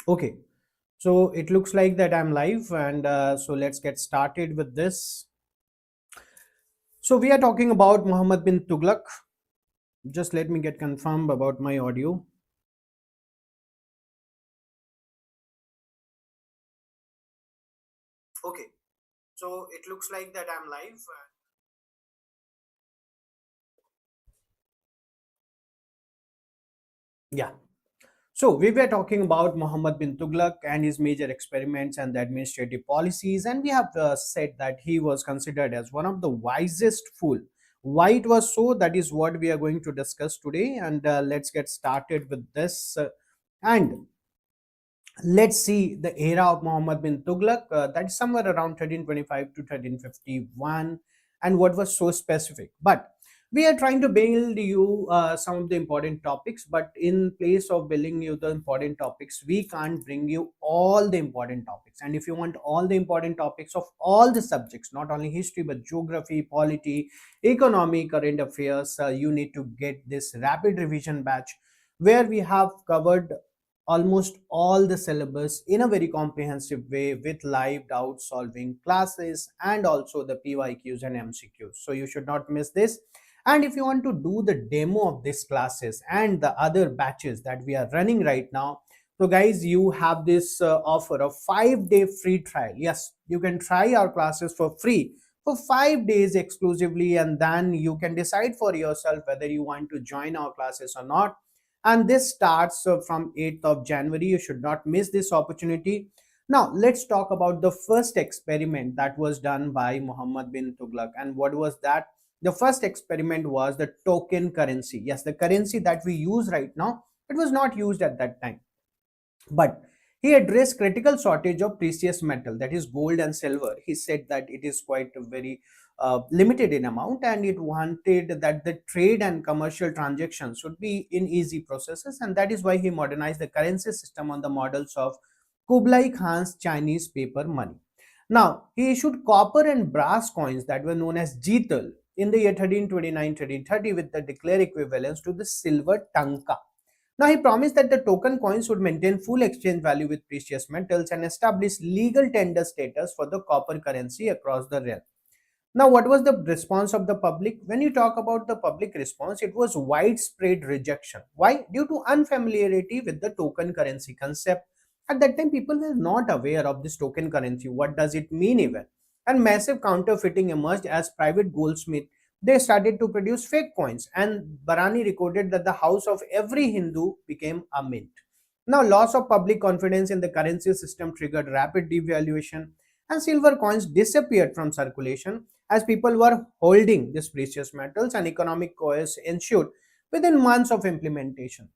Okay, so it looks like that I'm live, and so let's get started with this. So we are talking about Muhammad bin Tughlaq. Just let me get confirmed about my audio. Okay, so it looks like that I'm live. Yeah. So we were talking about Muhammad bin Tughlaq and his major experiments and the administrative policies, and we have said that he was considered as one of the wisest fool. Why it was so? That is what we are going to discuss today, and let's get started with this. And let's see the era of Muhammad bin Tughlaq. That's somewhere around 1325 to 1351, and what was so specific. But we are trying to build you some of the important topics, but in place of building you the important topics, we can't bring you all the important topics. And if you want all the important topics of all the subjects, not only history but geography, polity, economy, current affairs, you need to get this rapid revision batch where we have covered almost all the syllabus in a very comprehensive way with live doubt solving classes and also the PYQs and MCQs. So you should not miss this. And if you want to do the demo of these classes and the other batches that we are running right now, so guys, you have this offer of 5-day free trial. Yes, you can try our classes for free for 5 days exclusively, and then you can decide for yourself whether you want to join our classes or not. And this starts from 8th of January. You should not miss this opportunity. Now let's talk about the first experiment that was done by Muhammad bin Tughlaq. And what was that? The first experiment was the token currency. Yes, the currency that we use right now, it was not used at that time, but he addressed critical shortage of precious metal, that is gold and silver. He said that it is quite very limited in amount, and it wanted that the trade and commercial transactions should be in easy processes, and that is why he modernized the currency system on the models of Kublai Khan's Chinese paper money. Now, he issued copper and brass coins that were known as Jital in the year 1329-1330 with the declared equivalence to the silver tanka. Now, he promised that the token coins would maintain full exchange value with precious metals and establish legal tender status for the copper currency across the realm. Now, what was the response of the public? When you talk about the public response, it was widespread rejection. Why? Due to unfamiliarity with the token currency concept. At that time, people were not aware of this token currency. What does it mean even? And massive counterfeiting emerged as private goldsmith. They started to produce fake coins, and Barani recorded that the house of every Hindu became a mint. Now, loss of public confidence in the currency system triggered rapid devaluation, and silver coins disappeared from circulation as people were holding these precious metals, and economic chaos ensued within months of implementation.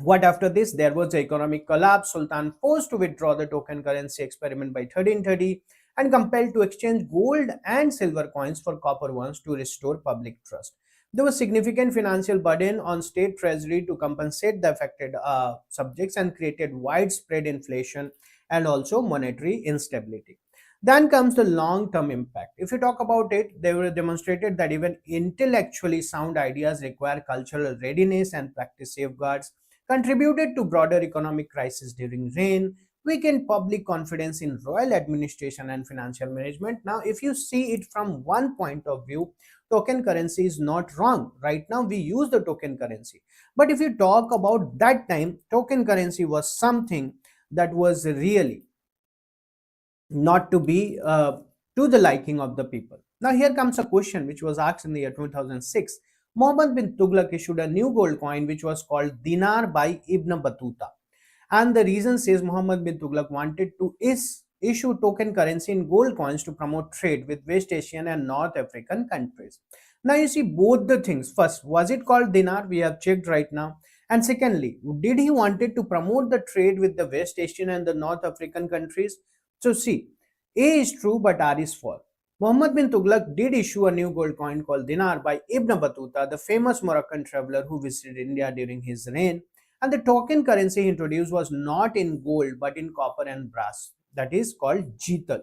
What after this? There was the economic collapse. Sultan forced to withdraw the token currency experiment by 1330 and compelled to exchange gold and silver coins for copper ones to restore public trust. There was significant financial burden on state treasury to compensate the affected subjects and created widespread inflation and also monetary instability. Then comes the long-term impact. If you talk about it, they were demonstrated that even intellectually sound ideas require cultural readiness and practice safeguards, contributed to broader economic crisis during reign, weakened public confidence in royal administration and financial management. Now, if you see it from one point of view, token currency is not wrong. Right now, we use the token currency. But if you talk about that time, token currency was something that was really not to be to the liking of the people. Now, here comes a question which was asked in the year 2006. Muhammad bin Tughlaq issued a new gold coin which was called dinar by Ibn Battuta. And the reason says Muhammad bin Tughlaq wanted to issue token currency in gold coins to promote trade with West Asian and North African countries. Now you see both the things. First, was it called dinar? We have checked right now. And secondly, did he wanted to promote the trade with the West Asian and the North African countries? So see, A is true but R is false. Muhammad bin Tughlaq did issue a new gold coin called dinar by Ibn Battuta, the famous Moroccan traveler who visited India during his reign. And the token currency he introduced was not in gold but in copper and brass. That is called Jital.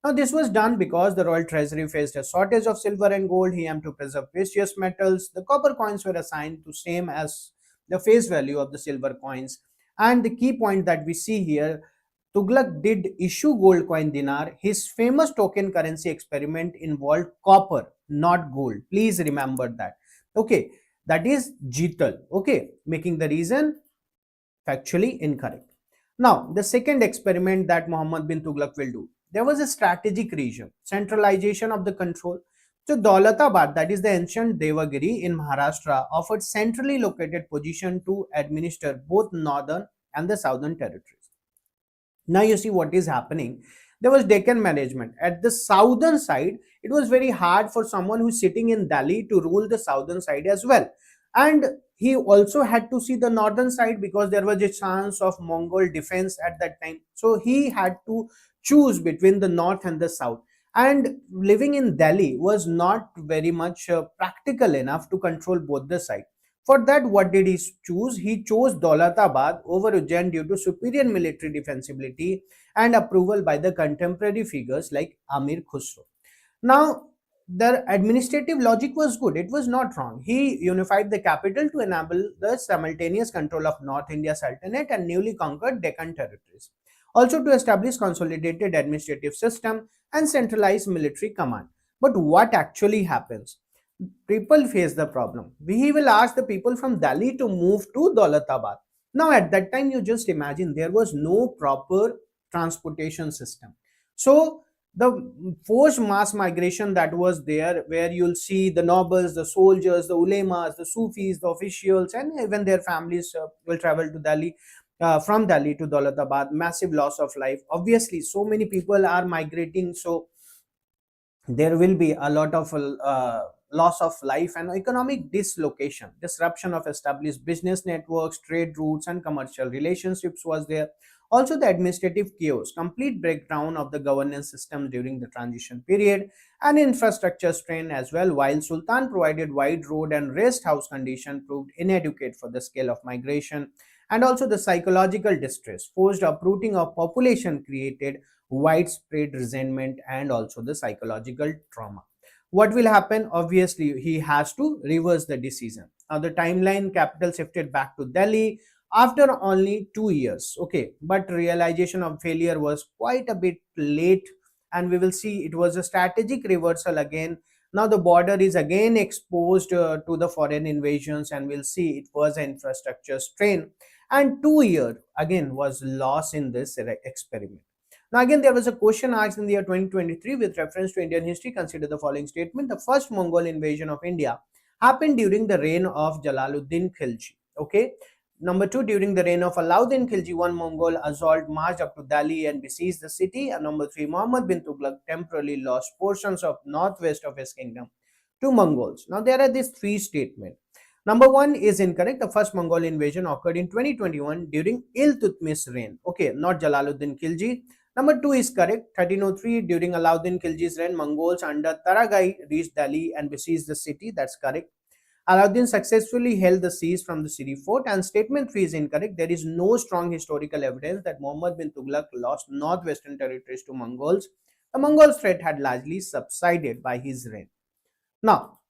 Now, this was done because the royal treasury faced a shortage of silver and gold. He aimed to preserve precious metals. The copper coins were assigned to same as the face value of the silver coins, And the key point that we see here, Tughlaq did issue gold coin dinar. His famous token currency experiment involved copper, not gold. Please remember that. Okay, that is Jital. Okay, making the reason factually incorrect. Now, the second experiment that Muhammad bin Tughlaq will do, there was a strategic region, centralization of the control. So, Daulatabad, that is the ancient Devagiri in Maharashtra, offered centrally located position to administer both northern and the southern territories. Now you see what is happening. There was Deccan management. At the southern side, it was very hard for someone who's sitting in Delhi to rule the southern side as well. And he also had to see the northern side because there was a chance of Mongol defense at that time. So he had to choose between the north and the south. And living in Delhi was not very much practical enough to control both the sides. For that, what did he choose? He chose Daulatabad over Ujjain due to superior military defensibility and approval by the contemporary figures like Amir Khusro. Now, the administrative logic was good. It was not wrong. He unified the capital to enable the simultaneous control of North India Sultanate and newly conquered Deccan territories. Also to establish consolidated administrative system and centralized military command. But what actually happens? People face the problem. We will ask the people from Delhi to move to Daulatabad. Now, at that time, you just imagine there was no proper transportation system. So, the forced mass migration that was there, where you'll see the nobles, the soldiers, the ulemas, the Sufis, the officials, and even their families will travel to Delhi. From Delhi to Daulatabad, massive loss of life. Obviously, so many people are migrating, so there will be a lot of loss of life and economic dislocation. Disruption of established business networks, trade routes, and commercial relationships was there. Also, the administrative chaos, complete breakdown of the governance system during the transition period, and infrastructure strain as well. While Sultan provided wide road and rest house condition, proved inadequate for the scale of migration, and also the psychological distress, forced uprooting of population created widespread resentment and also the psychological trauma. What will happen? Obviously, he has to reverse the decision. Now, the timeline, capital shifted back to Delhi after only 2 years. Okay, but realization of failure was quite a bit late, and we will see it was a strategic reversal again. Now, the border is again exposed to the foreign invasions, and we'll see it was an infrastructure strain. And 2 year again was lost in this experiment. Now, again, there was a question asked in the year 2023 with reference to Indian history. Consider the following statement. The first Mongol invasion of India happened during the reign of Jalaluddin Khilji. Okay. Number two, during the reign of Alauddin Khilji, one Mongol assault marched up to Delhi and besieged the city. And number three, Muhammad bin Tughlaq temporarily lost portions of northwest of his kingdom to Mongols. Now, there are these three statements. Number one is incorrect. The first Mongol invasion occurred in 2021 during Iltutmish reign. Okay, not Jalaluddin Khilji. Number two is correct. 1303 during Alauddin Khilji's reign, Mongols under Taragai reached Delhi and besieged the city. That's correct. Alauddin successfully held the siege from the city fort, and statement 3 is incorrect. There is no strong historical evidence that Muhammad bin Tughlaq lost northwestern territories to Mongols. The Mongol threat had largely subsided by his reign. Now,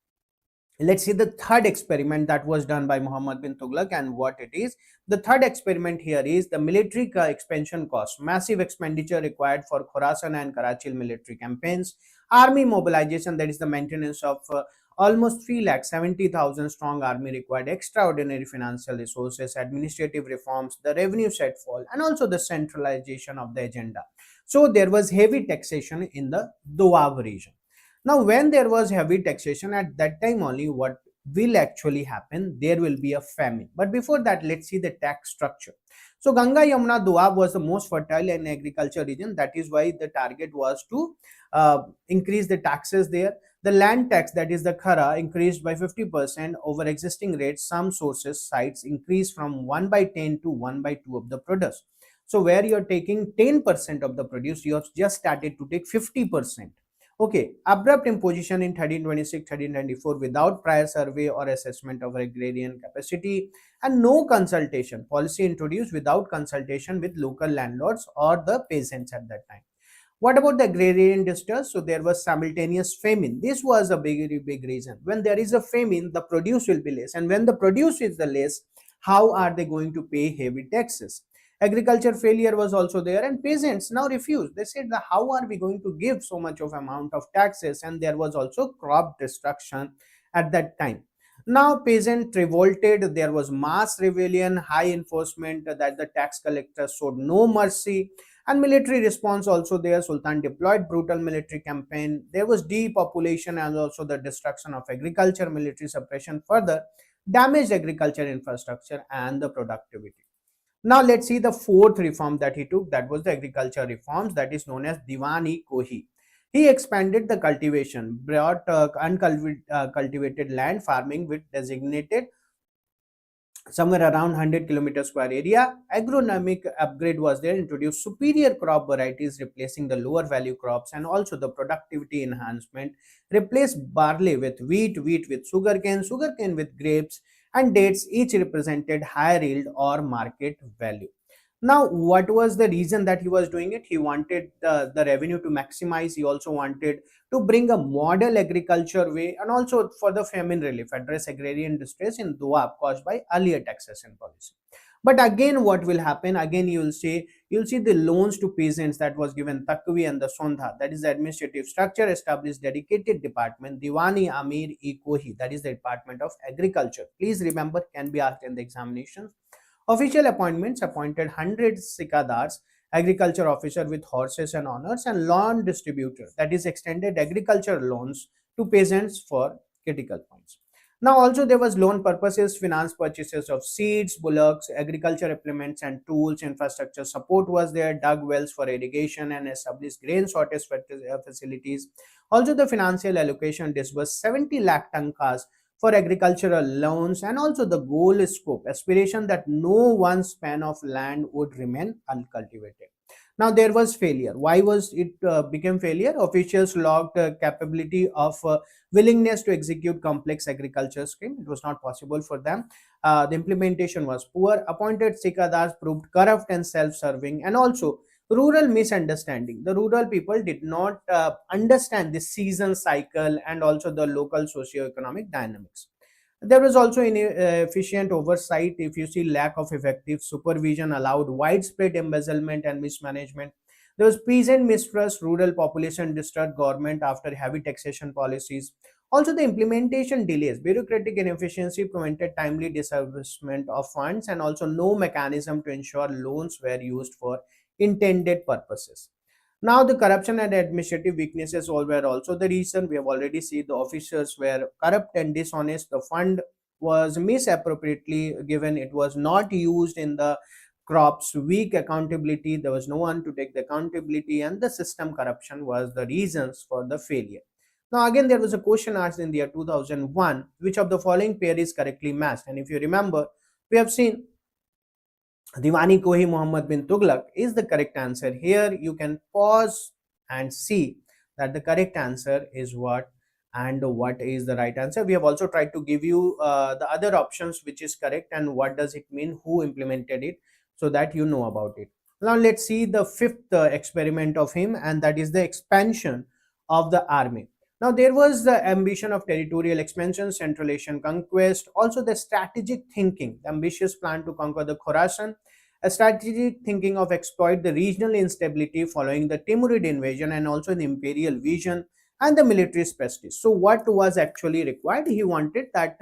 let's see the third experiment that was done by Muhammad bin Tughlaq and what it is. The third experiment here is the military expansion cost. Massive expenditure required for Khorasan and Karachi military campaigns. Army mobilization, that is the maintenance of almost 3,70,000 strong army required extraordinary financial resources, administrative reforms, the revenue shortfall, and also the centralization of the agenda. So there was heavy taxation in the Doab region. Now, when there was heavy taxation at that time only, what will actually happen? There will be a famine. But before that, let's see the tax structure. So, Ganga Yamuna Doab was the most fertile and agriculture region. That is why the target was to increase the taxes there. The land tax, that is the Khara, increased by 50% over existing rates. Some sources sites increased from 1 by 10 to 1 by 2 of the produce. So, where you are taking 10% of the produce, you have just started to take 50%. Okay, abrupt imposition in 1326-1394 without prior survey or assessment of agrarian capacity, and no consultation. Policy introduced without consultation with local landlords or the peasants at that time. What about the agrarian distress? So there was simultaneous famine. This was a big reason. When there is a famine, the produce will be less, and when the produce is the less, How are they going to pay heavy taxes? Agriculture failure was also there, and peasants now refused. They said that how are we going to give so much of amount of taxes? And there was also crop destruction at that time. Now peasants revolted, there was mass rebellion, high enforcement that the tax collectors showed no mercy, and military response also there. Sultan deployed brutal military campaign. There was depopulation and also the destruction of agriculture. Military suppression further damaged agriculture infrastructure and the productivity. Now let's see the fourth reform that he took. That was the agriculture reforms, that is known as Diwani Kohi. He expanded the cultivation, brought uncultivated land farming with designated somewhere around 100 kilometers square area. Agronomic upgrade was there, introduced superior crop varieties replacing the lower value crops, and also the productivity enhancement, replaced barley with wheat, wheat with sugarcane, sugarcane with grapes, and dates, each represented higher yield or market value. Now what was the reason that he was doing it? He wanted the revenue to maximize. He also wanted to bring a model agriculture way, and also for the famine relief, address agrarian distress in Doab caused by earlier taxation policy. But again, what will happen? Again, you'll see the loans to peasants that was given Takvi and the Sondha, that is the administrative structure, established dedicated department, Diwani Amir e Kohi, that is the Department of Agriculture. Please remember, can be asked in the examinations. Official appointments appointed 100 sikadars, agriculture officer with horses and honors, and loan distributor, that is extended agriculture loans to peasants for critical points. Now also there was loan purposes, finance purchases of seeds, bullocks, agriculture implements and tools, infrastructure support was there, dug wells for irrigation and established grain sortage facilities. Also the financial allocation disbursed 70 lakh tankas for agricultural loans, and also the goal scope aspiration that no one span of land would remain uncultivated. Now there was failure. Why was it became failure? Officials logged capability of willingness to execute complex agriculture scheme. It was not possible for them. The implementation was poor. Appointed sikadars proved corrupt and self-serving, and also rural misunderstanding. The rural people did not understand the season cycle and also the local socio-economic dynamics. There was also inefficient oversight. If you see, lack of effective supervision allowed widespread embezzlement and mismanagement. There was peasant mistrust, rural population distrust government after heavy taxation policies. Also, the implementation delays, bureaucratic inefficiency prevented timely disbursement of funds, and also no mechanism to ensure loans were used for intended purposes. Now, the corruption and administrative weaknesses all were also the reason. We have already seen the officers were corrupt and dishonest. The fund was misappropriately given. It was not used in the crops. Weak accountability. There was no one to take the accountability, and the system corruption was the reasons for the failure. Now, again, there was a question asked in the year 2001: which of the following pair is correctly matched? And if you remember, we have seen Diwani Kohi Muhammad bin Tughlaq is the correct answer. Here you can pause and see that the correct answer is what, and what is the right answer. We have also tried to give you the other options which is correct and what does it mean, who implemented it, so that you know about it. Now let's see the fifth experiment of him, and that is the expansion of the army. Now there was the ambition of territorial expansion, Central Asian conquest, also the strategic thinking, the ambitious plan to conquer the Khorasan, a strategic thinking of exploit the regional instability following the Timurid invasion, and also the imperial vision and the military prestige. So what was actually required? He wanted that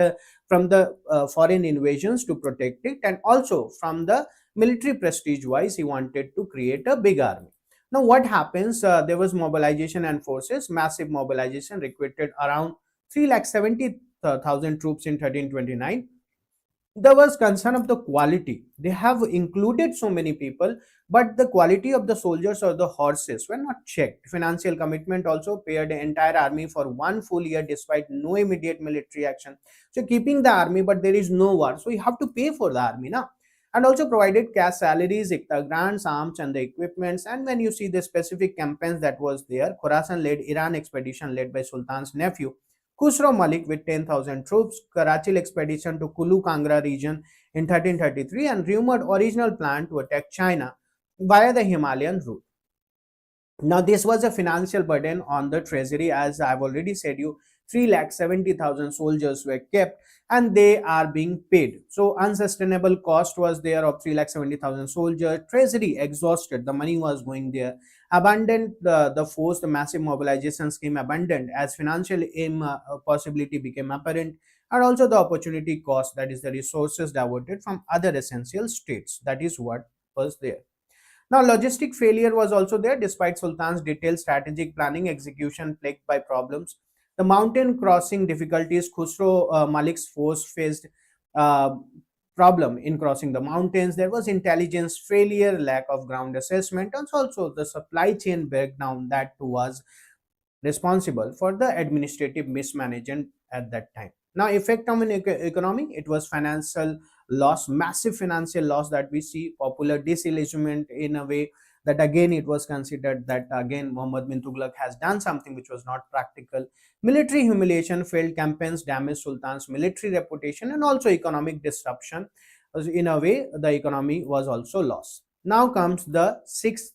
from the foreign invasions to protect it, and also from the military prestige wise, he wanted to create a big army. Now, what happens? There was mobilization and forces, massive mobilization, recruited around 3,70,000 troops in 1329. There was concern of the quality. They have included so many people, but the quality of the soldiers or the horses were not checked. Financial commitment also paired the entire army for 1 full year despite no immediate military action. So, keeping the army, but there is no war. So, you have to pay for the army now, and also provided cash salaries, Ikta grants, arms, and the equipments. And when you see the specific campaigns that was there, Khorasan led Iran expedition led by Sultan's nephew Khusro Malik with 10,000 troops, Karachi expedition to Kulu Kangra region in 1333, and rumored original plan to attack China via the Himalayan route. Now, this was a financial burden on the treasury, as I've already said you. 3,70,000 soldiers were kept and they are being paid. So unsustainable cost was there of 3,70,000 soldiers. Treasury exhausted, the money was going there. Abandoned the force, the massive mobilization scheme abandoned as financial possibility became apparent, and also the opportunity cost, that is the resources diverted from other essential states, that is what was there. Now, logistic failure was also there despite Sultan's detailed strategic planning, execution plagued by problems. The mountain crossing difficulties, Khusro Malik's force faced uh, problem in crossing the mountains. There was intelligence failure, lack of ground assessment, and also the supply chain breakdown that was responsible for the administrative mismanagement at that time. Now, effect on an economy, it was financial loss, massive financial loss that we see, popular disillusionment in a way that again it was considered that again Muhammad bin Tughlaq has done something which was not practical. Military humiliation, failed campaigns, damaged Sultan's military reputation, and also economic disruption. In a way, the economy was also lost. Now comes the sixth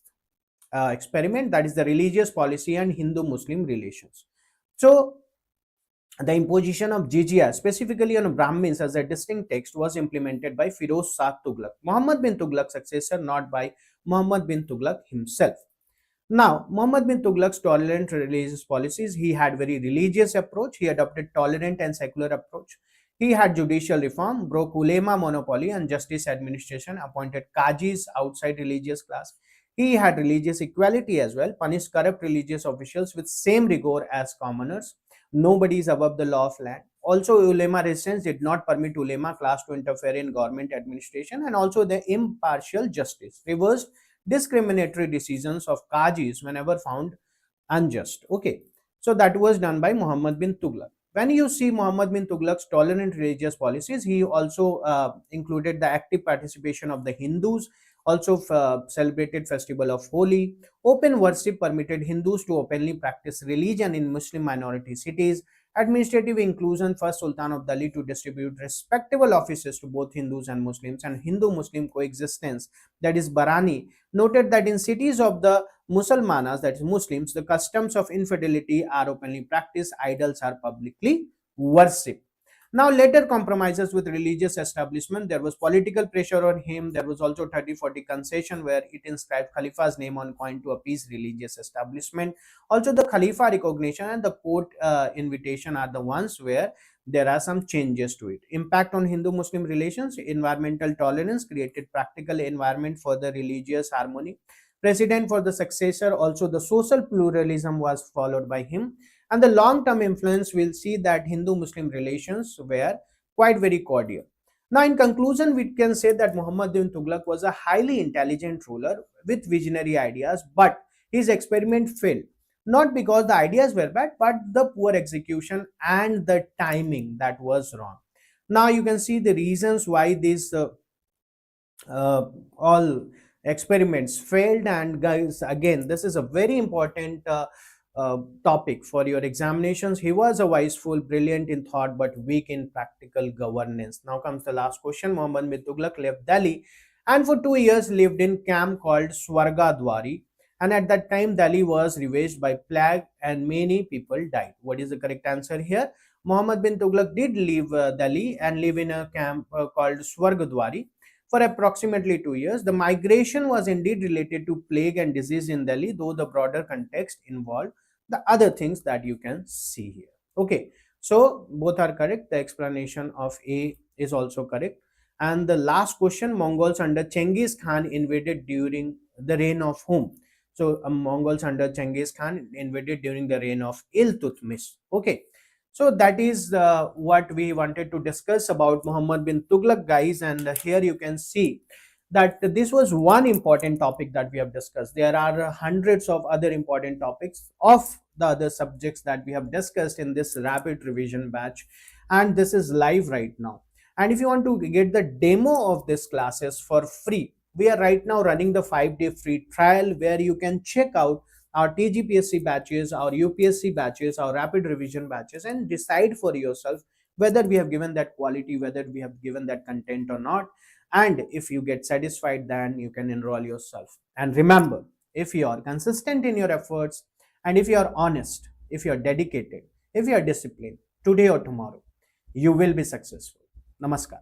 experiment, that is the religious policy and Hindu-Muslim relations. So the imposition of jizya, specifically on Brahmins as a distinct text, was implemented by Firoz Shah Tughlaq, Muhammad bin Tughlaq's successor, not by Muhammad bin Tughlaq himself. Now, Muhammad bin Tughlaq's tolerant religious policies, he had very religious approach. He adopted tolerant and secular approach. He had judicial reform, broke ulema monopoly and justice administration, appointed qajis outside religious class. He had religious equality as well, punished corrupt religious officials with same rigor as commoners. Nobody is above the law of land. Also, ulema resistance did not permit ulema class to interfere in government administration, and also the impartial justice reversed discriminatory decisions of qajis whenever found unjust. Okay, so that was done by Muhammad bin Tughlaq. When you see Muhammad bin Tughlaq's tolerant religious policies, he also included the active participation of the Hindus, also celebrated festival of Holi. Open worship permitted Hindus to openly practice religion in Muslim minority cities. Administrative inclusion, first Sultan of Delhi to distribute respectable offices to both Hindus and Muslims, and Hindu-Muslim coexistence, that is Barani, noted that in cities of the Musalmanas, that is Muslims, the customs of infidelity are openly practiced, idols are publicly worshipped. Now, later compromises with religious establishment, there was political pressure on him. There was also 30-40 concession where it inscribed Khalifa's name on coin to appease religious establishment. Also, the Khalifa recognition and the court invitation are the ones where there are some changes to it. Impact on Hindu-Muslim relations, environmental tolerance created practical environment for the religious harmony. President for the successor, also the social pluralism was followed by him, and the long-term influence will see that Hindu-Muslim relations were quite very cordial. Now, in conclusion, we can say that Muhammad bin Tughlaq was a highly intelligent ruler with visionary ideas, but his experiment failed. Not because the ideas were bad, but the poor execution and the timing that was wrong. Now, you can see the reasons why these all experiments failed. And guys, again, this is a very important topic for your examinations. He was a wise fool, brilliant in thought but weak in practical governance. Now comes the last question. Muhammad bin Tughlaq left Delhi and for 2 years lived in camp called Swargadwari, and at that time Delhi was ravaged by plague and many people died. What is the correct answer here? Muhammad bin Tughlaq did leave Delhi and live in a camp called Swargadwari for approximately 2 years. The migration was indeed related to plague and disease in Delhi, though the broader context involved the other things that you can see here. Okay, so both are correct. The explanation of A is also correct. And the last question, Mongols under Chengiz Khan invaded during the reign of whom? So Mongols under Chengiz Khan invaded during the reign of Iltutmish. Okay, so that is what we wanted to discuss about Muhammad bin Tughlaq, guys. And here you can see that this was one important topic that we have discussed. There are hundreds of other important topics of the other subjects that we have discussed in this rapid revision batch, and this is live right now. And if you want to get the demo of this classes for free, we are right now running the 5-day free trial where you can check out our TGPSC batches, our UPSC batches, our rapid revision batches, and decide for yourself whether we have given that quality, whether we have given that content or not. And if you get satisfied, then you can enroll yourself. And remember, if you are consistent in your efforts, and if you are honest, if you are dedicated, if you are disciplined today or tomorrow, you will be successful. Namaskar.